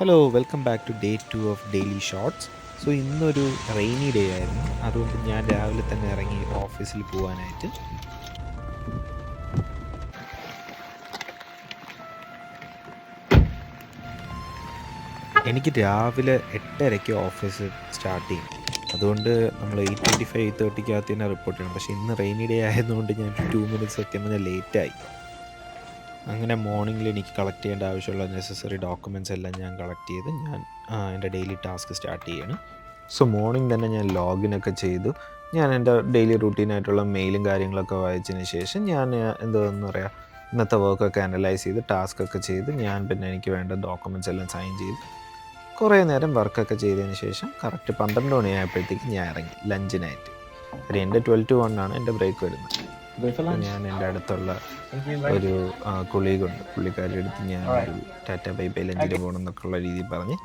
Hello welcome back to day 2 of daily shorts. So ഇന്നൊരു rainy day ആയിരുന്നു, അതുകൊണ്ട് ഞാൻ രാവിലെ തന്നെ ഇറങ്ങി ഓഫീസിൽ പോകാനായിട്ട്. എനിക്ക് രാവിലെ 8:30 ഓഫീസ് സ്റ്റാർട്ട് ചെയ്യും. അതുകൊണ്ട് നമ്മൾ 8:25 8:30 തന്നെ റിപ്പോർട്ട് ചെയ്യണം. പക്ഷേ ഇന്ന് റെയിനി ഡേ ആയതുകൊണ്ട് ഞാൻ 2 മിനിറ്റ്സ് സത്യം പറഞ്ഞാൽ ലേറ്റായി. അങ്ങനെ മോർണിംഗിൽ എനിക്ക് കളക്ട് ചെയ്യേണ്ട ആവശ്യമുള്ള നെസസറി ഡോക്യുമെൻറ്റ്സ് എല്ലാം ഞാൻ കളക്ട് ചെയ്ത് ഞാൻ എൻ്റെ ഡെയിലി ടാസ്ക് സ്റ്റാർട്ട് ചെയ്യാണ്. സോ മോർണിംഗ് തന്നെ ഞാൻ ലോഗിനൊക്കെ ചെയ്തു. ഞാൻ എൻ്റെ ഡെയിലി റൂട്ടീനായിട്ടുള്ള മെയിലും കാര്യങ്ങളൊക്കെ വായിച്ചതിന് ശേഷം ഞാൻ എന്താണെന്ന് പറയുക, ഇന്നത്തെ വർക്കൊക്കെ അനലൈസ് ചെയ്ത് ടാസ്കൊക്കെ ചെയ്ത് ഞാൻ പിന്നെ എനിക്ക് വേണ്ട ഡോക്യുമെൻറ്റ്സ് എല്ലാം സൈൻ ചെയ്ത് കുറേ നേരം വർക്കൊക്കെ ചെയ്തതിന് ശേഷം കറക്റ്റ് 12 മണിയായപ്പോഴത്തേക്ക് ഞാൻ ഇറങ്ങി ലഞ്ചിനായിട്ട്. കാര്യം എൻ്റെ 12 to 1 ആണ് എൻ്റെ ബ്രേക്ക് വരുന്നത്. ഞാൻ എൻ്റെ അടുത്തുള്ള ഒരു കൊളീഗുണ്ട്, പുള്ളിക്കാരുടെ അടുത്ത് ഞാൻ ഒരു ടാറ്റ ബൈ ബൈ ലഞ്ചിന് പോകണം എന്നൊക്കെയുള്ള രീതിയിൽ പറഞ്ഞ്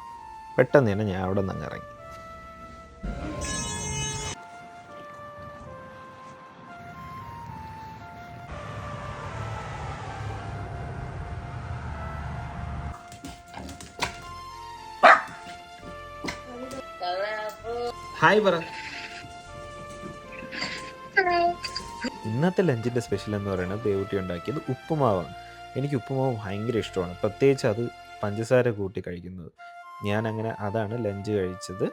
പെട്ടെന്ന് തന്നെ ഞാൻ അവിടെ നിന്ന് ഇറങ്ങി. ഹായ് പറ. ഇന്നത്തെ ലഞ്ചിൻ്റെ സ്പെഷ്യൽ എന്ന് പറയുന്നത് ദേവുട്ടി ഉണ്ടാക്കിയത് ഉപ്പുമാവാണ്. എനിക്ക് ഉപ്പുമാവ് ഭയങ്കര ഇഷ്ടമാണ്, പ്രത്യേകിച്ച് അത് പഞ്ചസാര കൂട്ടി കഴിക്കുന്നത്. ഞാനങ്ങനെ അതാണ് ലഞ്ച് കഴിച്ചത്.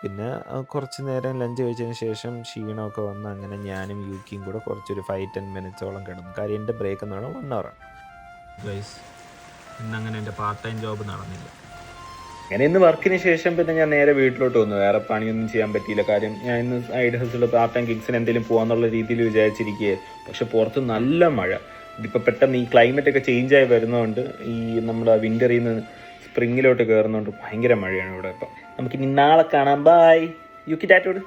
പിന്നെ കുറച്ച് നേരം ലഞ്ച് കഴിച്ചതിന് ശേഷം ക്ഷീണമൊക്കെ വന്ന് അങ്ങനെ ഞാനും യുക്കിയും കൂടെ കുറച്ചൊരു 5-10 മിനിറ്റ്സോളം കിടന്നു. കാര്യം എൻ്റെ ബ്രേക്ക് എന്ന് പറയുന്നത് 1 hour ആണ്. ഗൈസ്, ഇന്നങ്ങനെ എൻ്റെ പാർട്ട് ടൈം ജോബ് നടന്നില്ല. അങ്ങനെ ഇന്ന് വർക്കിന് ശേഷം പിന്നെ ഞാൻ നേരെ വീട്ടിലോട്ട് വന്നു. വേറെ പണിയൊന്നും ചെയ്യാൻ പറ്റിയില്ല. കാര്യം ഞാൻ ഇന്ന് സൈഡ് ഹസിൽ പാർട്ട് ടൈം ഗിഗ്സിന് എന്തെങ്കിലും പോകാന്നുള്ള രീതിയിൽ വിചാരിച്ചിരിക്കുകയായിരുന്നു. പക്ഷെ പുറത്ത് നല്ല മഴ. ഇതിപ്പോൾ പെട്ടെന്ന് ഈ ക്ലൈമറ്റ് ഒക്കെ ചേഞ്ചായി വരുന്നതുകൊണ്ട്, ഈ നമ്മുടെ വിൻ്ററിൽ നിന്ന് സ്പ്രിങ്ങിലോട്ട് കയറുന്നതുകൊണ്ട് ഭയങ്കര മഴയാണ് ഇവിടെ. ഇപ്പം നമുക്കിനി നാളെ കാണാം. ബൈ. യുക്കി ടാറ്റോട്.